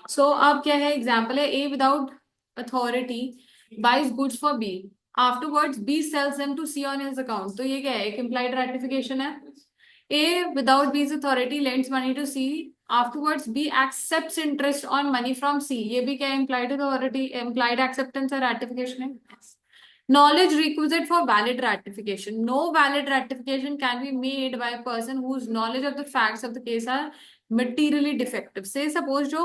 सो अब क्या है, एग्जाम्पल है A without authority buys goods for B, afterwards B sells them to C on his account, तो ये क्या है, एक implied ratification है। A without B's authority lends money to C. Afterwards, B accepts interest on money from C. ये भी क्या है, implied authority, implied acceptance है, ratification है। Knowledge requisite for valid ratification. No valid ratification can be made by a person whose knowledge of the facts of the case are materially defective. Say suppose जो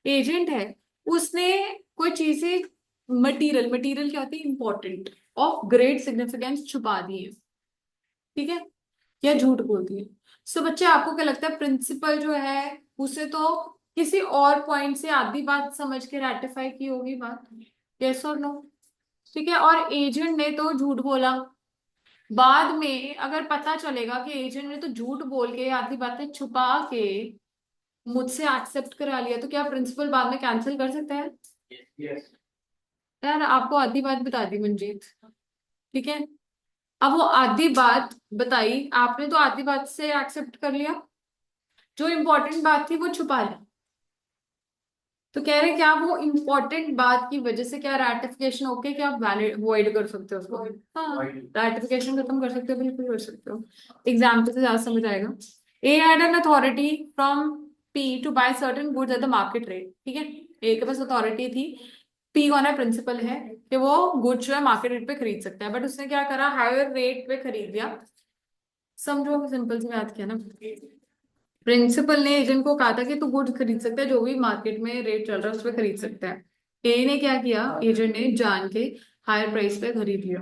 agent है उसने कोई चीजें material क्या होती है, इंपॉर्टेंट, ऑफ ग्रेट सिग्निफिकेंस छुपा दी है, ठीक है, या झूठ बोलती है। सो बच्चे आपको क्या लगता है, प्रिंसिपल जो है उसे तो किसी और पॉइंट से आधी बात समझ के रेटिफाई की होगी बात, यस और नो, ठीक है। और एजेंट ने तो झूठ बोला, बाद में अगर पता चलेगा कि एजेंट ने तो झूठ बोल के आधी बातें छुपा के मुझसे एक्सेप्ट करा लिया, तो क्या प्रिंसिपल बाद में कैंसिल कर सकता है? Yes. यार आपको आधी बात बता दी मंजीत, ठीक है। अब वो आधी बात बताई आपने, तो आधी बात से एक्सेप्ट कर लिया, जो इंपॉर्टेंट बात थी वो छुपा ली, तो कह रहे क्या वो इंपॉर्टेंट बात की वजह से क्या रैटिफिकेशन ओके, क्या आप वैलिड वॉइड कर सकते हो उसको? हाँ, रैटिफिकेशन खत्म कर सकते हो, बिल्कुल कर सकते हो। एग्जाम्पल से ज्यादा समझ आएगा। A had an authority from P to buy certain goods at the market rate, ठीक है, ए के पास अथॉरिटी थी, पी कौन है, प्रिंसिपल है, कि वो गुड्स जो है मार्केट रेट पे खरीद सकता है, बट उसने क्या करा, हायर रेट पे खरीद लिया। समझो, सिंपल सी बात किया ना, प्रिंसिपल ने एजेंट को कहा था कि तू गुड्स खरीद सकता है, जो भी मार्केट में रेट चल रहा है उस पर खरीद सकता है। ए ने क्या किया, एजेंट ने जान के हायर प्राइस पे खरीद लिया,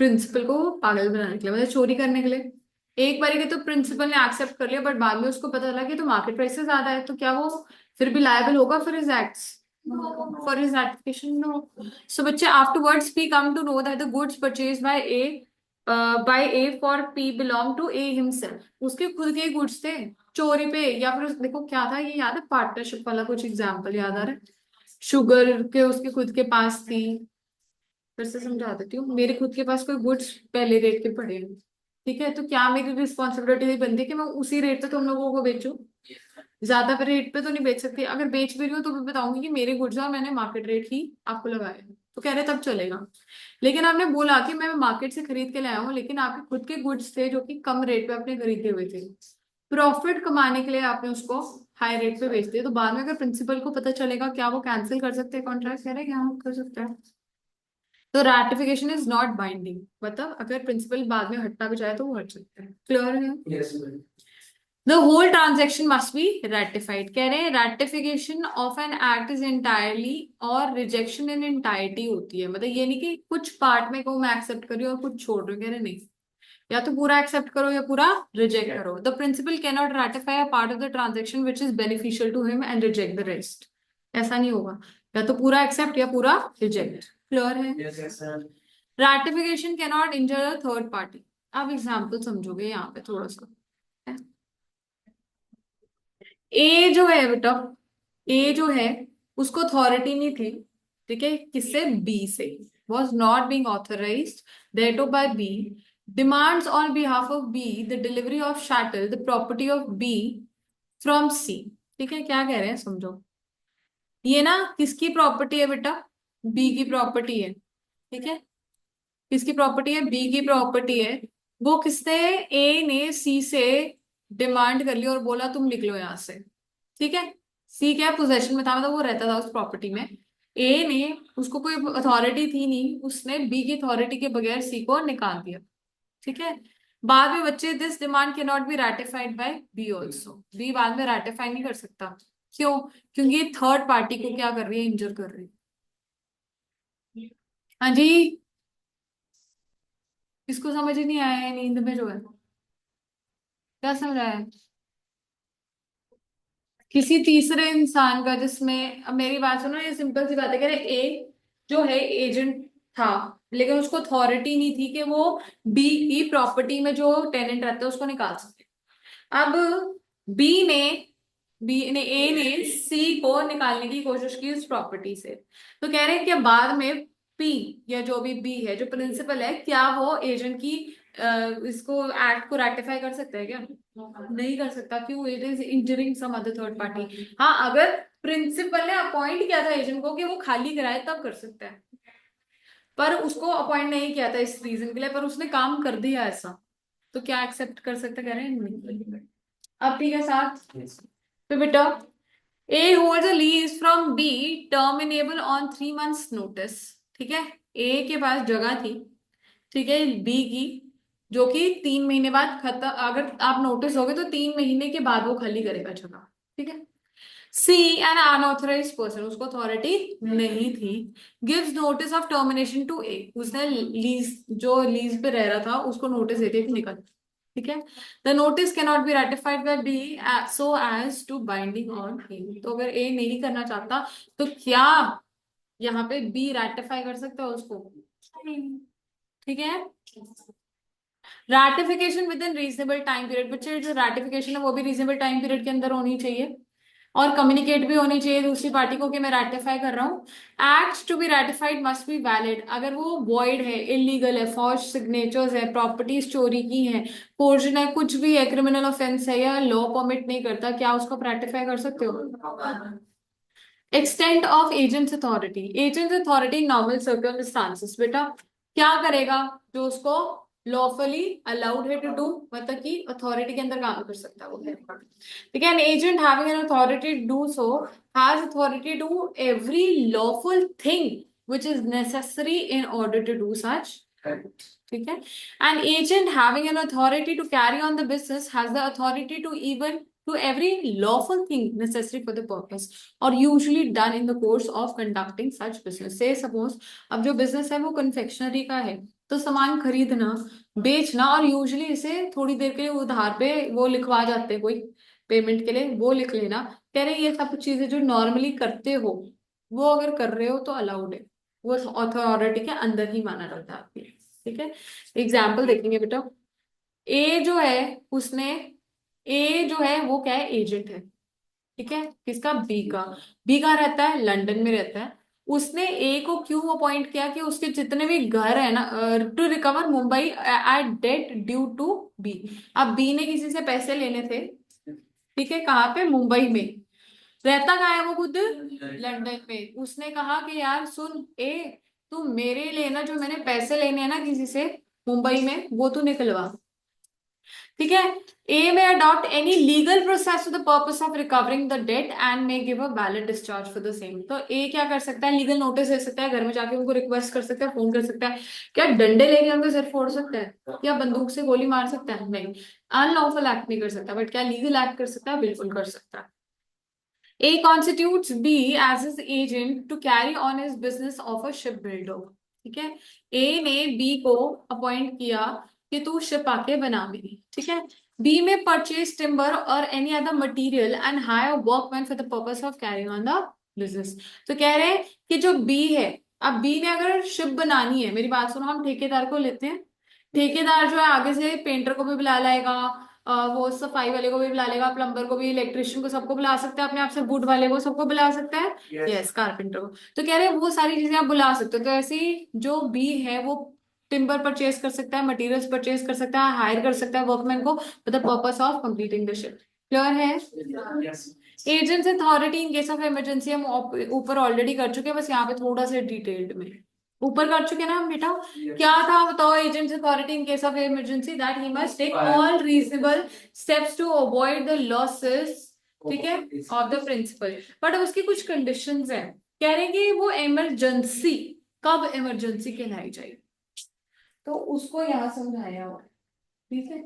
प्रिंसिपल को पागल बनाने के लिए, मतलब चोरी करने के लिए। एक बार के तो प्रिंसिपल ने एक्सेप्ट कर लिया, बट बाद में उसको पता चला कि तो मार्केट प्राइस से ज्यादा है, तो क्या वो फिर भी लायबल होगा for his acts, for his application? No. So बच्चे afterwards P come to know that the goods purchase by A for P belong to A himself, उसके खुद के गुड्स थे, चोरी पे, या फिर देखो क्या था, ये याद है, पार्टनरशिप वाला कुछ एग्जाम्पल याद आ रहा है, शुगर के उसके खुद के पास थी। फिर से समझा देती हूँ, मेरे खुद के पास कोई गुड्स पहले रेट के पड़े हैं, ठीक है, तो क्या मेरी रिस्पॉन्सिबिलिटी बनती है कि मैं उसी रेट पे तुम लोगों को बेचूं? ज्यादा पे रेट पे तो नहीं बेच सकती, अगर बेच भी रही हूँ तो भी बताऊंगी कि मेरे गुड्स और मैंने मार्केट रेट ही आपको लगाया है, तो कह रहे तब चलेगा। लेकिन आपने बोला कि मैं मार्केट से खरीद के लाया हूँ, लेकिन आपके खुद के गुड्स थे जो कि कम रेट पे आपने खरीदे हुए थे, प्रॉफिट कमाने के लिए आपने उसको हाई रेट पे बेच दिया, तो बाद में अगर प्रिंसिपल को पता चलेगा, क्या वो कैंसिल कर सकते हैं कॉन्ट्रैक्ट? कह रहे हैं हाँ कर सकता है। तो रैटिफिकेशन इज नॉट बाइंडिंग, मतलब अगर प्रिंसिपल बाद में हटना भी चाहे तो वो हट सकता है। क्लियर है? Yes, ma'am. The whole transaction must be ratified, कह रहे हैं ratification of an act is entirely और रिजेक्शन इन इंटायरिटी होती है, मतलब ये नहीं कि कुछ पार्ट में को मैं एक्सेप्ट कर रही हूँ और कुछ छोड़ रही हूँ, कह रहे नहीं, या तो पूरा एक्सेप्ट करो या पूरा रिजेक्ट करो। The principal can not ratify a part of the transaction which is beneficial to him and reject the rest, ऐसा नहीं होगा, या तो पूरा एक्सेप्ट या पूरा रिजेक्ट। क्लियर है? Yes, yes, sir. Ratification can not injure a third party. अब एग्जाम्पल समझोगे यहाँ पे थोड़ा सा। ए जो है बेटा, ए जो है उसको अथॉरिटी नहीं थी, ठीक है, किससे, बी से, वॉज नॉट बींग ऑथराइज देटो by B, demands on behalf of B the delivery of chattel the property of B from C, ठीक है, क्या कह रहे हैं समझो, ये ना किसकी प्रॉपर्टी है बेटा, बी की प्रॉपर्टी है, ठीक है, किसकी प्रॉपर्टी है, बी की प्रॉपर्टी है, वो किसने, ए ने सी से डिमांड कर ली और बोला तुम लिख लो यहां से, ठीक है, सी क्या पोजेशन में था, मतलब वो रहता था उस प्रॉपर्टी में, ए ने, उसको कोई अथॉरिटी थी नहीं, उसने बी की अथॉरिटी के बगैर सी को निकाल दिया, ठीक है। बाद में बच्चे this demand can not be ratified by B also, B बाद में रैटिफाई नहीं कर सकता, क्यों? क्योंकि थर्ड पार्टी को क्या कर रही है, इंजर कर रही है। हाँ जी, किसको समझ ही नहीं आया है, नींद में जो है, क्या समझ आया है? किसी तीसरे इंसान का, जिसमें, अब मेरी बात सुनो, ये सिंपल सी बात है, कह रहे ए जो है एजेंट था, लेकिन उसको अथॉरिटी नहीं थी कि वो बी की प्रॉपर्टी में जो टेनेंट रहता है उसको निकाल सके। अब बी ने बी ने ए ने सी को निकालने की कोशिश की उस प्रॉपर्टी से। तो कह रहे हैं कि बाद में पी या जो भी बी है जो प्रिंसिपल है, क्या वो एजेंट की इसको एक्ट को रैटिफाई कर सकता है क्या? नहीं कर सकता। क्यों? It is injuring some other third party. हाँ, अगर प्रिंसिपल ने अपॉइंट किया था एजेंट को कि वो खाली कराए तब कर सकता है, पर उसको अपॉइंट नहीं किया था इस रीजन के लिए, पर उसने काम कर दिया ऐसा, तो क्या एक्सेप्ट कर सकते? कह रहे हैं नहीं। अब ठीक है साथ। तो बेटा, A holds a lease from B terminable on 3 months notice. ठीक है, ए के पास जगह थी, ठीक है, बी की, जो कि 3 महीने बाद खत्म, अगर आप नोटिस दोगे तो 3 महीने के बाद वो खाली करेगा जगह। ठीक है। सी एन अनऑथराइज्ड पर्सन, उसको अथॉरिटी नहीं थी, gives notice of termination to A, उसने लीज, जो लीज पे रह रहा था उसको नोटिस देती है कि निकल। ठीक है। The notice can not be ratified by B so as to binding on A. तो अगर ए नहीं करना चाहता तो क्या यहाँ पे बी रेटिफाई कर सकता है उसको? नहीं। ठीक है। Ratification within reasonable time period, बच्चे जो रैटिफिकेशन है वो भी रीजनेबल टाइम पीरियड के अंदर होनी चाहिए, और कम्युनिकेट भी होनी चाहिए दूसरी पार्टी को कि मैं रैटिफाई कर रहा हूँ। Act to be ratified must be valid. अगर वो वॉइड है, इलीगल है, फॉर्ज सिग्नेचर्स है, प्रॉपर्टीज चोरी की है, कोर्जन है, कुछ भी है, क्रिमिनल ऑफेंस है या लॉ परमिट नहीं करता, क्या उसको रैटिफाई कर सकते हो? Extent of agents authority, agents authority normal circumstances, बेटा क्या करेगा? जो उसको लॉफुली अलाउड है टू डू, मतलब कि अथॉरिटी के अंदर काम कर सकता है वो करेगा। ठीक है। An agent having an authority do so has authority do every lawful thing which is necessary in order to do such. ठीक है। An agent having an authority to carry on the business has the authority to even to every lawful thing necessary for the purpose or usually done in the course of conducting such business. Say suppose अब जो business है वो confectionery का है, तो सामान खरीदना, बेचना, और यूजुअली इसे थोड़ी देर के लिए उधार पे वो लिखवा जाते हैं कोई पेमेंट के लिए, वो लिख लेना। कह रहे हैं ये सब चीजें जो नॉर्मली करते हो वो अगर कर रहे हो तो अलाउड है, वो अथॉरिटी के अंदर ही माना जाता है आपके। ठीक है। एग्जाम्पल देखेंगे बेटा। ए जो है उसने, ए जो है वो क्या है? एजेंट है। ठीक है, किसका? बी का। बी कहाँ रहता है? लंदन में रहता है। उसने ए को क्यों अपॉइंट किया कि उसके जितने भी घर है ना, to recover Mumbai at debt due to B. अब बी ने किसी से पैसे लेने थे, ठीक है, कहाँ पे? मुंबई में। रहता कहाँ है वो खुद? लंदन में। उसने कहा कि यार सुन ए, तू मेरे लिए ना, जो मैंने पैसे लेने हैं ना किसी से मुंबई में, वो तू निकलवा। ठीक है। A may adopt any legal process to the purpose of recovering the debt and may give a valid discharge for the same. तो ए क्या कर सकता है? लीगल नोटिस दे सकता है, घर में जाके उनको रिक्वेस्ट कर सकता है, फोन कर सकता है। क्या डंडे लेके उनका सिर फोड़ सकता है या बंदूक से गोली मार सकता है? नहीं। अनलॉफुल एक्ट नहीं कर सकता, बट क्या लीगल एक्ट कर सकता है? बिल्कुल कर सकता है। A constitutes B as his agent to carry on his business of a shipbuilder. ठीक है। A ने B को अपॉइंट किया कि तू शिप आके बना मेरी। ठीक है। B में परचेज टिम्बर और any other material and hire workman for the purpose of carrying on the business. तो कह रहे हैं कि जो B है, अब B ने अगर शिप बनानी है, मेरी बात सुनो, हम ठेकेदार को लेते हैं, ठेकेदार जो है आगे से पेंटर को भी बुला लाएगा, वो सफाई वाले को भी बुला लेगा, प्लम्बर को भी, इलेक्ट्रिशियन को, सबको बुला सकता है अपने आप से, वुड वाले को, सबको बुला सकता है। यस, कारपेंटर को। तो कह रहे हैं वो सारी चीजें आप बुला सकते हो। तो ऐसे ही जो बी है वो टिम्बर परचेज कर सकता है, मटेरियल्स परचेज कर सकता है, हायर कर सकता है वर्कमैन को for the purpose of completing the ship. Clear है? Agent's authority in case of emergency हम ऊपर ऑलरेडी कर चुके हैं, बस यहाँ पे थोड़ा सा डिटेल्ड में ऊपर कर चुके हैं ना हम बेटा। क्या था बताओ? Agents authority in case of emergency that he must take all reasonable steps to avoid the losses, ठीक है, ऑफ द प्रिंसिपल। बट उसकी कुछ कंडीशंस हैं। कह रहे हैं कि वो इमरजेंसी कब इमरजेंसी कहलाई जाएगी, तो उसको यहाँ समझाया हुआ है। ठीक है।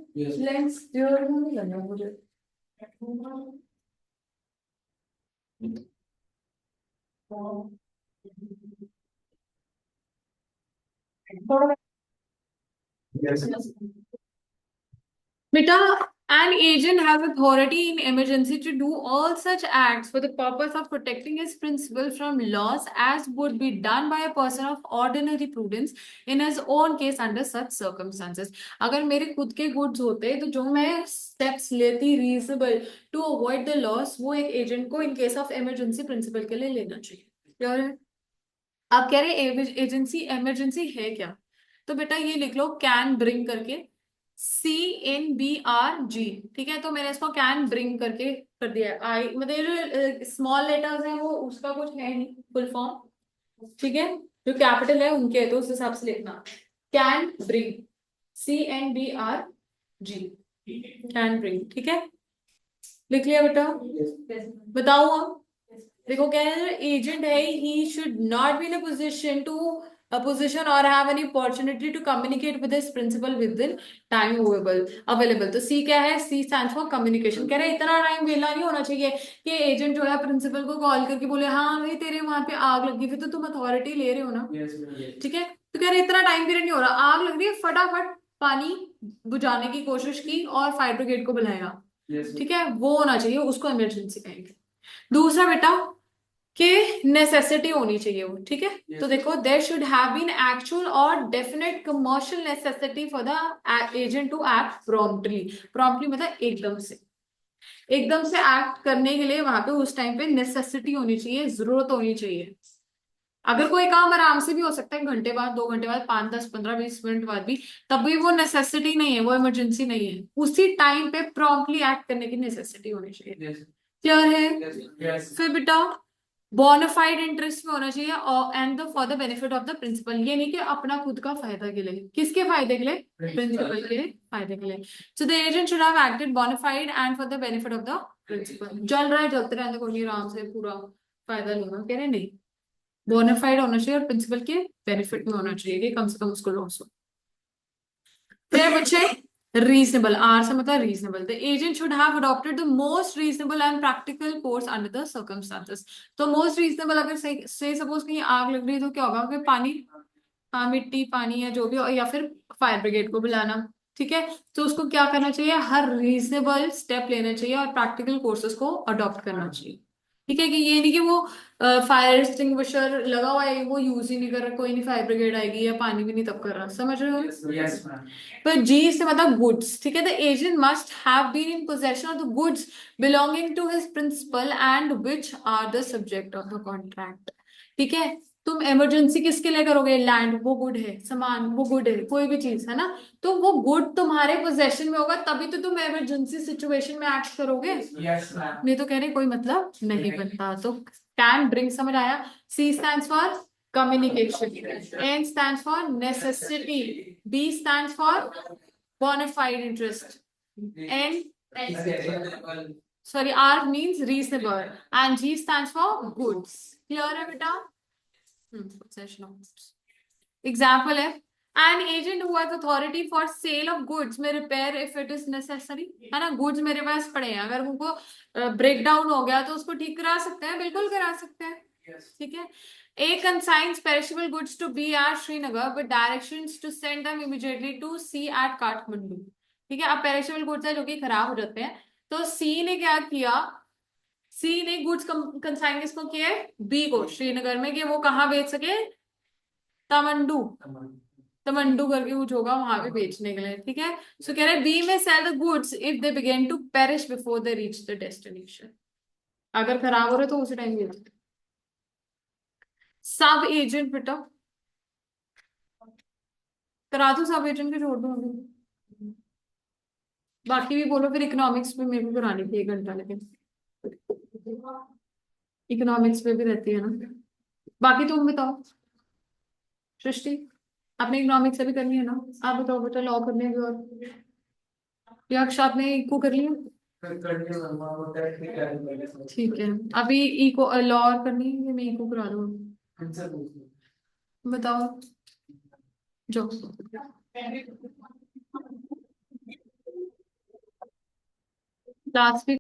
लेंस क्लियर नहीं लग रहा मुझे। बेटा An agent has authority in emergency to do all such acts for the purpose of protecting his principal from loss as would be done by a person of ordinary prudence in his own case under such circumstances. अगर मेरे खुद के goods होते तो जो मैं steps लेती reasonable to avoid the loss, वो एक एजेंट को in case of emergency principal के लिए लेना चाहिए। क्लियर है? आप कह रहे एजेंसी इमरजेंसी है क्या, तो बेटा ये लिख लो कैन ब्रिंग करके, CNBRG। ठीक है, तो मैंने इसको कैन ब्रिंग करके कर दिया है। आई मतलब जो स्मॉल लेटर्स हैं वो उसका कुछ है नहीं फुल फॉर्म, ठीक है, जो कैपिटल है उनके, तो उस हिसाब से लिखना can bring, CNBRG, can bring. ठीक है, लिख लिया बेटा? बताओ अब। देखो क्या है, एजेंट है, he should not be in a position और have any opportunity to communicate with his principal within time available. तो सी क्या है? C stands for communication. कह रहे इतना टाइम वेला नहीं होना चाहिए कि एजेंट जो है प्रिंसिपल को कॉल करके बोले हाँ भाई तेरे वहां पे आग लगी हुई, तो तुम अथॉरिटी ले रहे हो ना। ठीक है, तो कह रहे इतना टाइम पीरियड नहीं हो रहा, आग लग रही है, फटाफट पानी बुझाने की कोशिश की और फायर ब्रिगेड को बुलाया। ठीक है, वो होना चाहिए, उसको इमरजेंसी कहेंगे। दूसरा बेटा कि नेसेसिटी होनी चाहिए वो। ठीक है, तो देखो there should have been actual और definite commercial necessity for the agent to act promptly. Promptly मतलब एकदम से, एकदम से एक्ट करने के लिए वहां पे उस टाइम पे नेसेसिटी होनी चाहिए, जरूरत होनी चाहिए। अगर कोई काम आराम से भी हो सकता है, घंटे बाद, 2 घंटे बाद, 5, 10, 15, 20 मिनट बाद भी, तब भी वो नेसेसिटी नहीं है, वो इमरजेंसी नहीं है। उसी टाइम पे प्रॉम्प्टली एक्ट करने की नेसेसिटी होनी चाहिए। क्लियर है? फिर बेटा बोनाफाइड इंटरेस्ट में होना चाहिए और and the for the benefit of the principal. ये नहीं कि अपना खुद का फायदा के लिए, किसके फायदे के लिए? प्रिंसिपल के फायदे के लिए। So the agent should have acted bona fide and for the benefit of the principal. चल रहा है, चलते रहने को नहीं, आराम से पूरा फायदा लूंगा, कह रहे नहीं, बोनाफाइड होना चाहिए और प्रिंसिपल के बेनिफिट में होना चाहिए कि कम से कम उसको लॉस हो। फिर बच्चे रीजनेबल, आर से मतलब reasonable. The agent should have adopted the most reasonable and practical course under the circumstances. तो मोस्ट रीजनेबल, अगर से सपोज कहीं आग लग रही है तो क्या होगा कि पानी, हाँ मिट्टी पानी या जो भी हो, या फिर फायर ब्रिगेड को बुलाना। ठीक है, तो उसको क्या करना चाहिए? हर रीजनेबल स्टेप लेना चाहिए और प्रैक्टिकल कोर्सेज को अडॉप्ट करना चाहिए। ठीक है, कि ये नहीं कि वो फायर एक्सटिंग्विशर लगा हुआ है, वो यूज ही नहीं कर रहा, कोई नहीं फायर ब्रिगेड आएगी, या पानी भी नहीं तब कर रहा। समझ रहे हो? Yes, ma'am. पर जी से मतलब गुड्स। ठीक है, the agent must have been in possession of the goods belonging to his principal and which are the subject of the contract. ठीक है, तुम इमरजेंसी किसके लिए करोगे? लैंड, वो गुड है, सामान वो गुड है, कोई भी चीज है ना, तो वो गुड तुम्हारे पोजेशन में होगा तभी तो तुम इमरजेंसी सिचुएशन में एक्ट करोगे। Yes, ma'am. नहीं तो कह रहे कोई मतलब नहीं बनता। तो कैन ब्रिंग समझ आया? C stands for communication, N stands for necessity, B stands for bona fide interest, N sorry R means reasonable, and G stands for goods. Clear है बेटा? possession of goods. Example है an agent who has authority for sale of goods may repair if it is necessary। है ना, goods मेरे पास पड़े हैं, अगर उनको ब्रेक डाउन हो गया तो उसको ठीक करा सकते हैं, बिल्कुल करा सकते हैं। ठीक है, A consigns perishable goods to B at Srinagar with directions to send them immediately to C at Kathmandu। ठीक है, अब पेरिशेबल गुड्स है जो कि खराब हो जाते हैं, तो C ने क्या किया? C ने गुड्स कंसाइन किसको किया है? B को, श्रीनगर में, कि वो कहाँ बेच सके? तमंडू, तमंडू करके कुछ होगा वहां पे बेचने के लिए। ठीक है, सो कह रहे B may sell the goods if they begin to perish before they reach the destination. अगर खराब हो रहे तो उसी टाइम बेच। सब एजेंट बेटा करा दो, सब एजेंट के छोड़ दो अभी, बाकी भी बोलो। फिर इकोनॉमिक्स में मेरे को करानी थी 1 घंटा, लेकिन इकोनॉमिक्स में भी रहती है ना। बाकी तुम बताओ सृष्टि, आपने इकोनॉमिक्स से भी करनी है ना? आप बताओ बेटा, लॉ करने भी, और यक्ष आपने इको कर लिया? ठीक है, अभी इको लॉ और करनी है, मैं इको करा दूँ? बताओ जो लास्ट